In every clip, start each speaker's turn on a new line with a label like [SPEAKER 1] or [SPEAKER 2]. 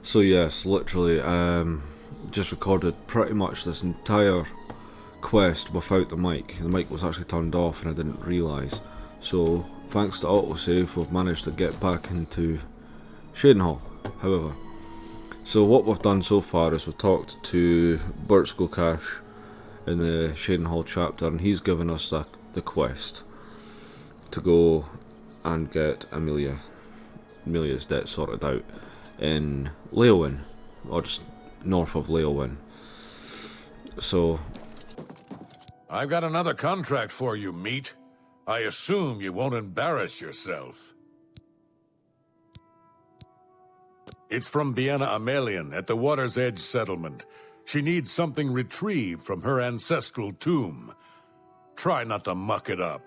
[SPEAKER 1] So yes, literally, just recorded pretty much this entire quest without the mic. The mic was actually turned off and I didn't realise. So thanks to autosave, we've managed to get back into Shadenhall, however. So what we've done so far is we've talked to Birchskull Cash in the Shadenhall chapter, and he's given us the quest to go and get Amelia's debt sorted out in Leowin, or just north of Leowin. So
[SPEAKER 2] I've got another contract for you, meat. I assume you won't embarrass yourself. It's from Biena Amelion at the Water's Edge settlement. She needs something retrieved from her ancestral tomb. Try not to muck it up.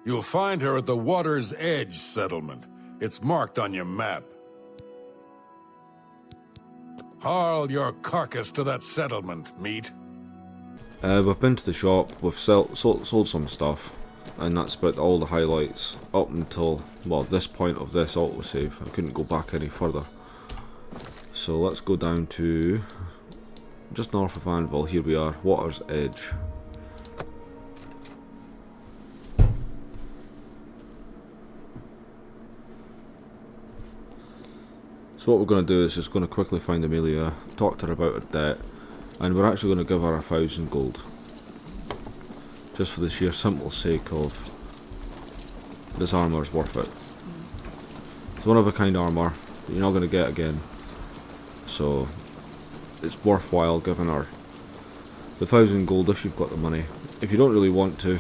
[SPEAKER 2] You'll find her at the Water's Edge settlement. It's marked on your map. Haul your carcass to that settlement, meat.
[SPEAKER 1] we've been to the shop, we've sold some stuff, and that's about all the highlights up until, well, this point of this autosave. I couldn't go back any further. So let's go down to just north of Anvil. Here we are, Water's Edge. So what we're going to do is just going to quickly find Amelia, talk to her about her debt, and we're actually going to give her 1,000 gold. Just for the sheer simple sake of this armour's worth it. It's one of a kind armour that you're not going to get again. So it's worthwhile giving her the 1,000 gold if you've got the money. If you don't really want to,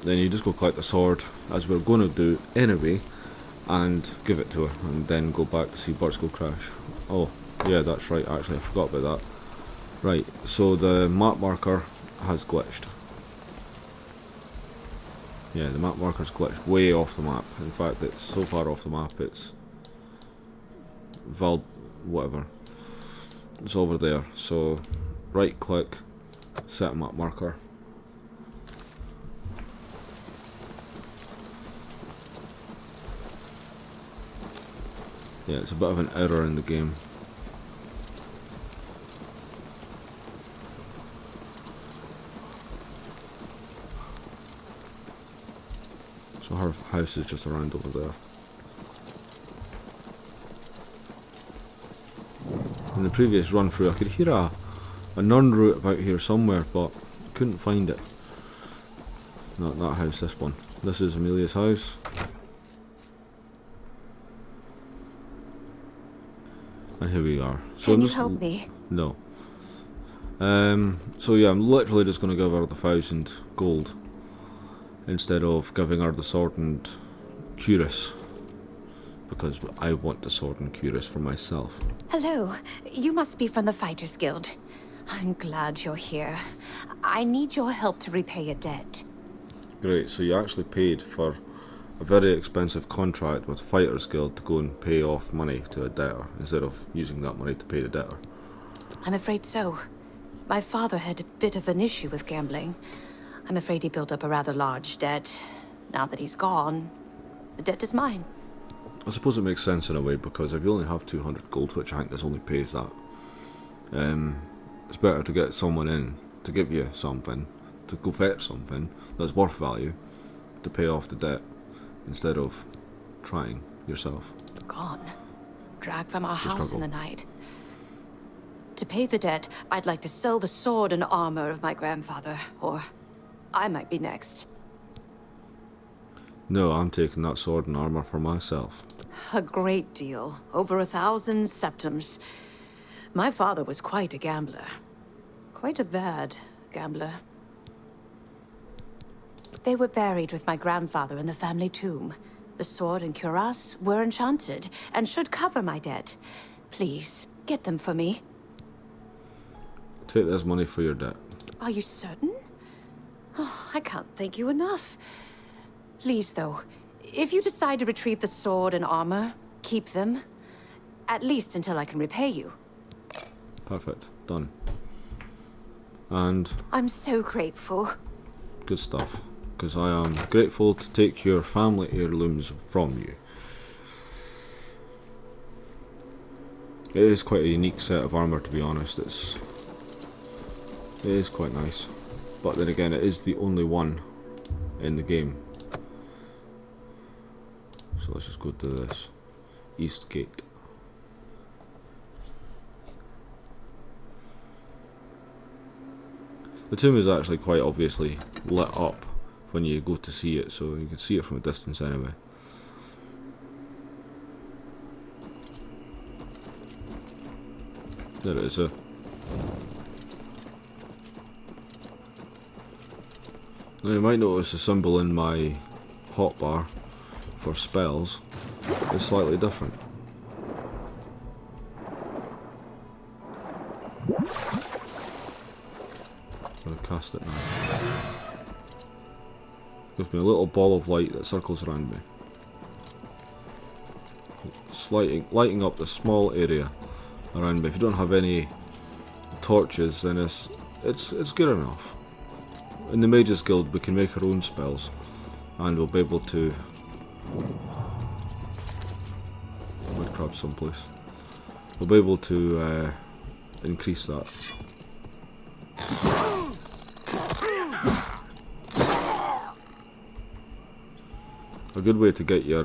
[SPEAKER 1] then you just go collect the sword, as we're going to do anyway, and give it to her, and then go back to see Birchskull Crash. Oh, yeah, that's right, actually, I forgot about that. Right, so the map marker has glitched. Yeah, the map marker's glitched way off the map. In fact, it's so far off the map, it's whatever. It's over there, so right click, set map marker. Yeah, it's a bit of an error in the game. So her house is just around over there. In the previous run through, I could hear a nun route about here somewhere, but couldn't find it. Not that house, this one. This is Amelia's house. And here we are. So
[SPEAKER 3] Can you help me?
[SPEAKER 1] No. So yeah, I'm literally just going to give her the 1,000 gold instead of giving her the sword and cuirass, because I want the sword and cuirass for myself.
[SPEAKER 3] Hello. You must be from the Fighters Guild. I'm glad you're here. I need your help to repay a debt.
[SPEAKER 1] Great, so you actually paid for a very expensive contract with the Fighters Guild to go and pay off money to a debtor, instead of using that money to pay the debtor.
[SPEAKER 3] I'm afraid so. My father had a bit of an issue with gambling. I'm afraid he built up a rather large debt. Now that he's gone, the debt is mine.
[SPEAKER 1] I suppose it makes sense in a way, because if you only have 200 gold, which I think this only pays that, it's better to get someone in to give you something, to go fetch something that's worth value, to pay off the debt, instead of trying yourself.
[SPEAKER 3] Gone. Dragged from our house in
[SPEAKER 1] struggle.
[SPEAKER 3] the night. To pay the debt, I'd like to sell the sword and armor of my grandfather, or I might be next.
[SPEAKER 1] No, I'm taking that sword and armour for myself.
[SPEAKER 3] A great deal. Over 1,000 septims. My father was quite a gambler. Quite a bad gambler. They were buried with my grandfather in the family tomb. The sword and cuirass were enchanted and should cover my debt. Please, get them for me.
[SPEAKER 1] Take this money for your debt.
[SPEAKER 3] Are you certain? Oh, I can't thank you enough. Please, though, if you decide to retrieve the sword and armor, keep them. At least until I can repay you.
[SPEAKER 1] Perfect. Done. And
[SPEAKER 3] I'm so grateful.
[SPEAKER 1] good stuff. Because I am grateful to take your family heirlooms from you. It is quite a unique set of armour, to be honest. It is quite nice. But then again, it is the only one in the game. So let's just go to this East Gate. The tomb is actually quite obviously lit up when you go to see it, so you can see it from a distance anyway. There it is. Now you might notice the symbol in my hotbar for spells is slightly different. I'm going to cast it now. Gives me a little ball of light that circles around me, lighting up the small area around me. If you don't have any torches, then it's good enough. In the Mages Guild we can make our own spells, and we'll be able to grab someplace. We'll be able to increase that. A good way to get your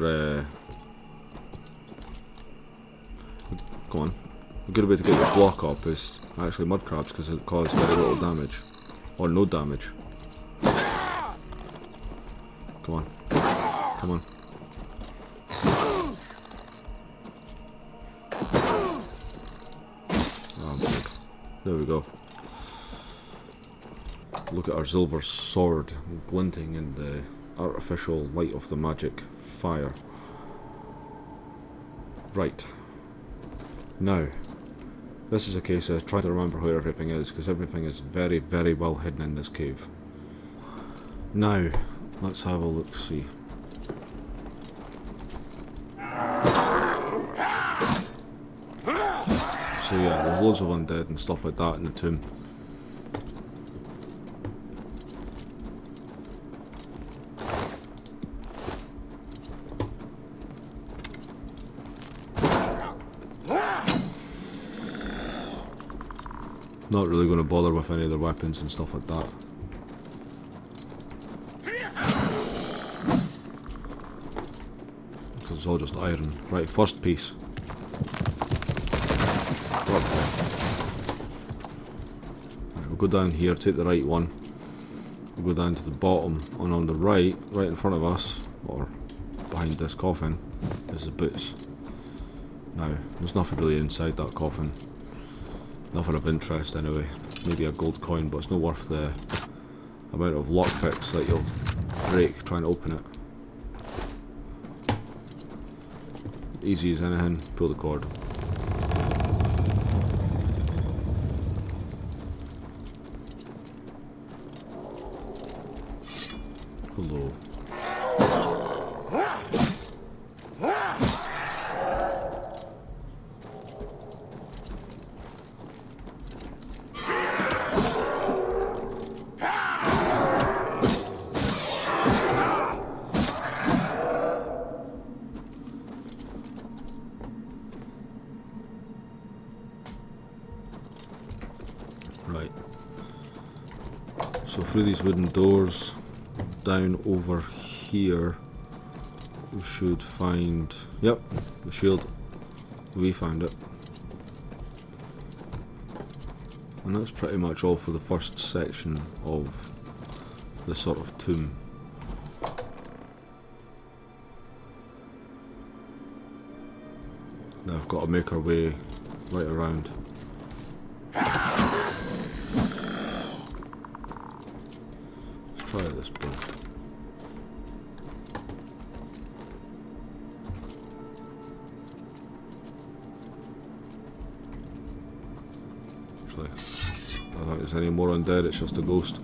[SPEAKER 1] come on. A good way to get your block up is actually mud crabs, because it cause very little damage, or no damage. Come on, come on. Oh, good. There we go. Look at our silver sword glinting in the artificial light of the magic fire. Right. Now, this is a case of trying to remember where everything is, because everything is very, very well hidden in this cave. Now, let's have a look-see. So yeah, there's loads of undead and stuff like that in the tomb. Not really going to bother with any of their weapons and stuff like that. Because it's all just iron. Right, first piece. Right, we'll go down here, take the right one. We'll go down to the bottom, and on the right in front of us, or behind this coffin, is the boots. Now, there's nothing really inside that coffin. Nothing of interest anyway. Maybe a gold coin, but it's not worth the amount of lockpicks that you'll break trying to open it. Easy as anything, pull the cord. Hello. Right. So through these wooden doors, down over here, we should find, yep, the shield. We found it. And that's pretty much all for the first section of this sort of tomb. Now I've got to make our way right around. Let's try this bit. Actually, I don't think there's any more undead, it's just a ghost.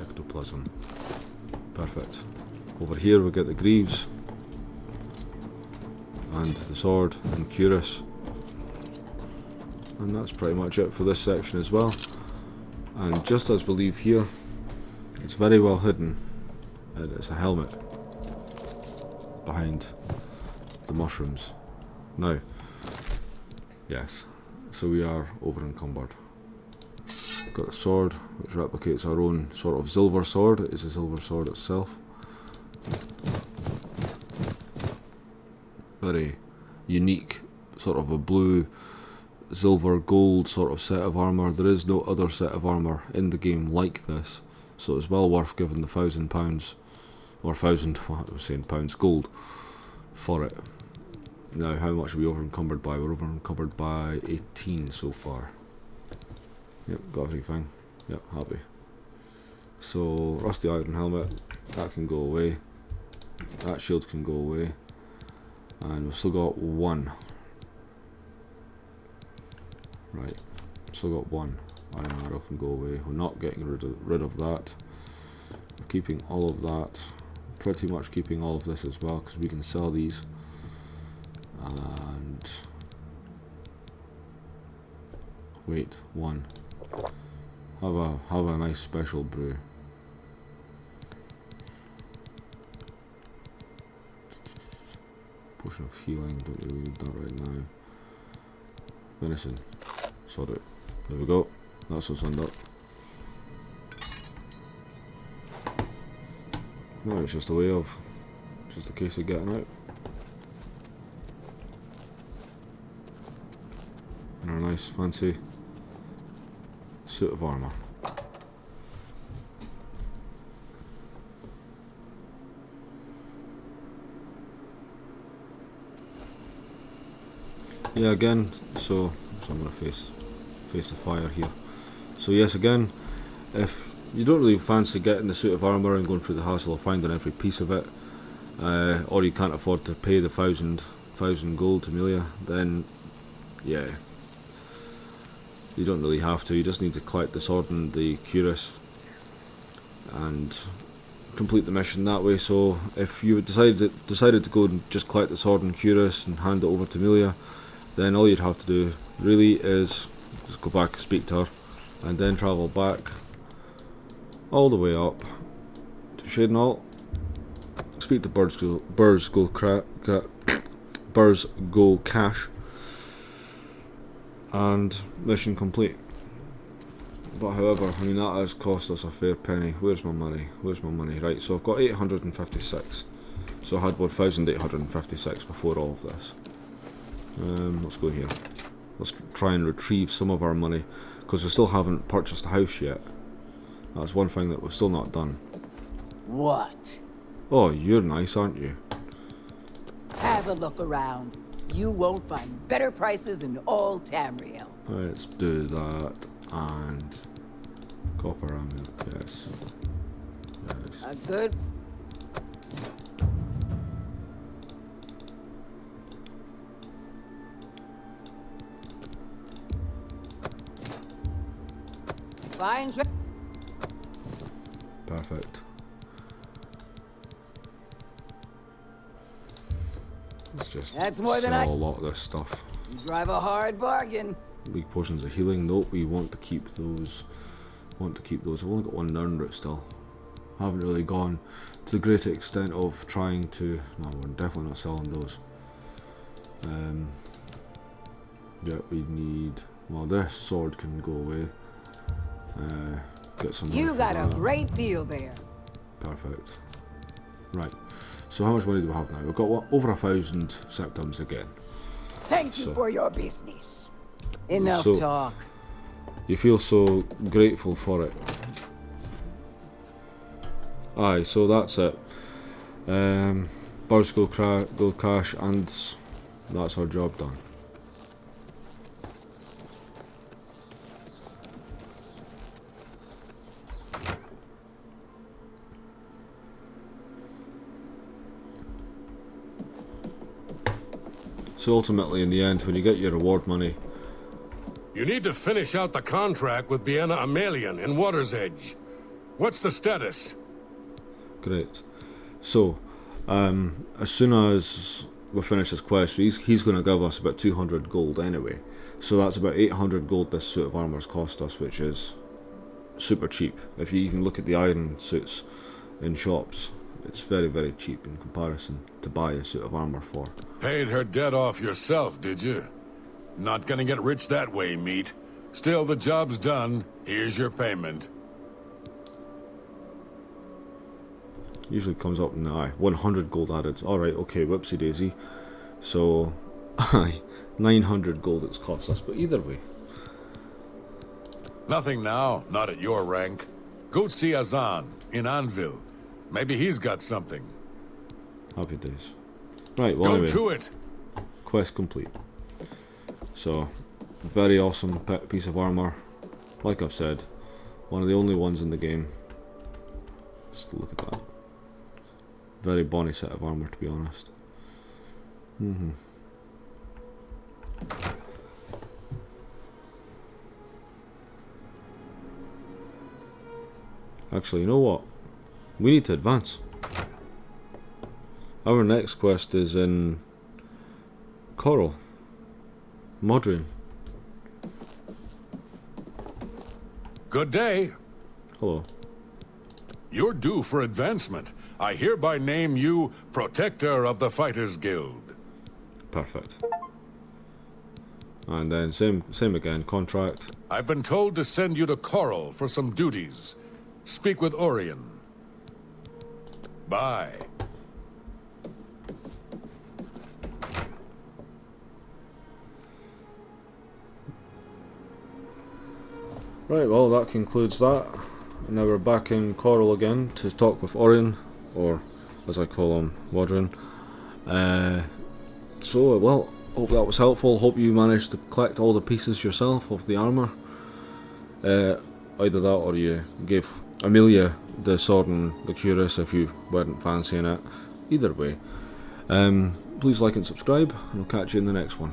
[SPEAKER 1] Ectoplasm. Perfect. Over here we get the greaves and the sword and cuirass, and that's pretty much it for this section as well. And just as we leave here, it's very well hidden, and it's a helmet. behind the mushrooms. Now, yes, so we are over encumbered. Got the sword, which replicates our own sort of silver sword. It is a silver sword itself. Very unique, sort of a blue, silver, gold sort of set of armour. There is no other set of armour in the game like this, so it's well worth giving the £1,000, or what I was saying, pounds, gold for it. Now, how much are we over encumbered by? We're over encumbered by 18 so far. Yep, got everything. Yep, happy. So, rusty iron helmet, that can go away. That shield can go away. And we've still got one. Right, still got one. Iron arrow can go away. We're not getting rid of that. We're keeping all of that. Pretty much keeping all of this as well, because we can sell these. And wait, one. Have a nice special brew. Potion of healing, don't really need that right now. Venison, sod it. There we go. That's what's on up. No, it's just a way of, just a case of getting out. And a nice fancy suit of armour. Yeah, again, so I'm going to face the fire here. So yes, again, if you don't really fancy getting the suit of armour and going through the hassle of finding every piece of it, or you can't afford to pay the thousand gold to Amelia, then yeah, you don't really have to. You just need to collect the sword and the cuirass and complete the mission that way. So if you decided to go and just collect the sword and cuirass and hand it over to Amelia, then all you'd have to do really is just go back and speak to her, and then travel back all the way up to Shadenall, speak to Birds Go Cash, and mission complete. But however, I mean, that has cost us a fair penny. Where's my money? Where's my money? Right, so I've got 856. So I had 1,856 before all of this. Let's go in here. Let's try and retrieve some of our money, because we still haven't purchased a house yet. That's one thing that we've still not done.
[SPEAKER 4] What?
[SPEAKER 1] Oh, you're nice, aren't you?
[SPEAKER 4] Have a look around. You won't find better prices in all Tamriel.
[SPEAKER 1] Let's do that. And copper amulet, yes. Yes.
[SPEAKER 4] A good... Fine trip.
[SPEAKER 1] Perfect. Let's just
[SPEAKER 4] That's more than
[SPEAKER 1] sell a lot of this stuff.
[SPEAKER 4] You drive a hard bargain.
[SPEAKER 1] Big potions of healing. Nope, we want to keep those. I've only got one Nern root still. Haven't really gone to the great extent of trying to. No, we're definitely not selling those. Yeah, we need. Well, this sword can go away. Get some.
[SPEAKER 4] You got a great deal there.
[SPEAKER 1] Perfect. Right. So how much money do we have now? We've got what, over 1,000 septums again.
[SPEAKER 4] Thank you for your business. Enough talk.
[SPEAKER 1] You feel so grateful for it. Aye, so that's it. Birds Go Cash, and that's our job done. So ultimately, in the end, when you get your reward money,
[SPEAKER 2] You need to finish out the contract with Biena Amelion in Water's Edge. What's the status?
[SPEAKER 1] great. So, as soon as we finish this quest, he's going to give us about 200 gold anyway. So that's about 800 gold this suit of armour's cost us, which is super cheap. If you even look at the iron suits in shops, it's very, very cheap in comparison to buy a suit of armour for.
[SPEAKER 2] Paid her debt off yourself, did you? Not gonna get rich that way, meat. Still, the job's done. Here's your payment.
[SPEAKER 1] Usually comes up in the eye. 100 gold added. Alright, okay, whoopsie daisy. So, aye, 900 gold it's cost us, but either way.
[SPEAKER 2] Nothing now, not at your rank. Go see Azan in Anvil. Maybe he's got something.
[SPEAKER 1] Happy days. Right, well,
[SPEAKER 2] Go
[SPEAKER 1] anyway,
[SPEAKER 2] to it!
[SPEAKER 1] quest complete. So, very awesome piece of armour. Like I've said, one of the only ones in the game. Just look at that. Very bonny set of armour, to be honest. Actually, you know what? We need to advance. Our next quest is in Coral. Modrian.
[SPEAKER 2] Good day.
[SPEAKER 1] Hello.
[SPEAKER 2] You're due for advancement. I hereby name you Protector of the Fighters Guild.
[SPEAKER 1] Perfect. And then same again, contract.
[SPEAKER 2] I've been told to send you to Coral for some duties. Speak with Orion. Bye.
[SPEAKER 1] Right, well that concludes that. And now we're back in Coral again to talk with Orion, or as I call him, Modrian. So, well, hope that was helpful. Hope you managed to collect all the pieces yourself of the armour. Either that or you gave Amelia the sword and the cuirass if you weren't fancying it. Either way. Please like and subscribe, and I'll catch you in the next one.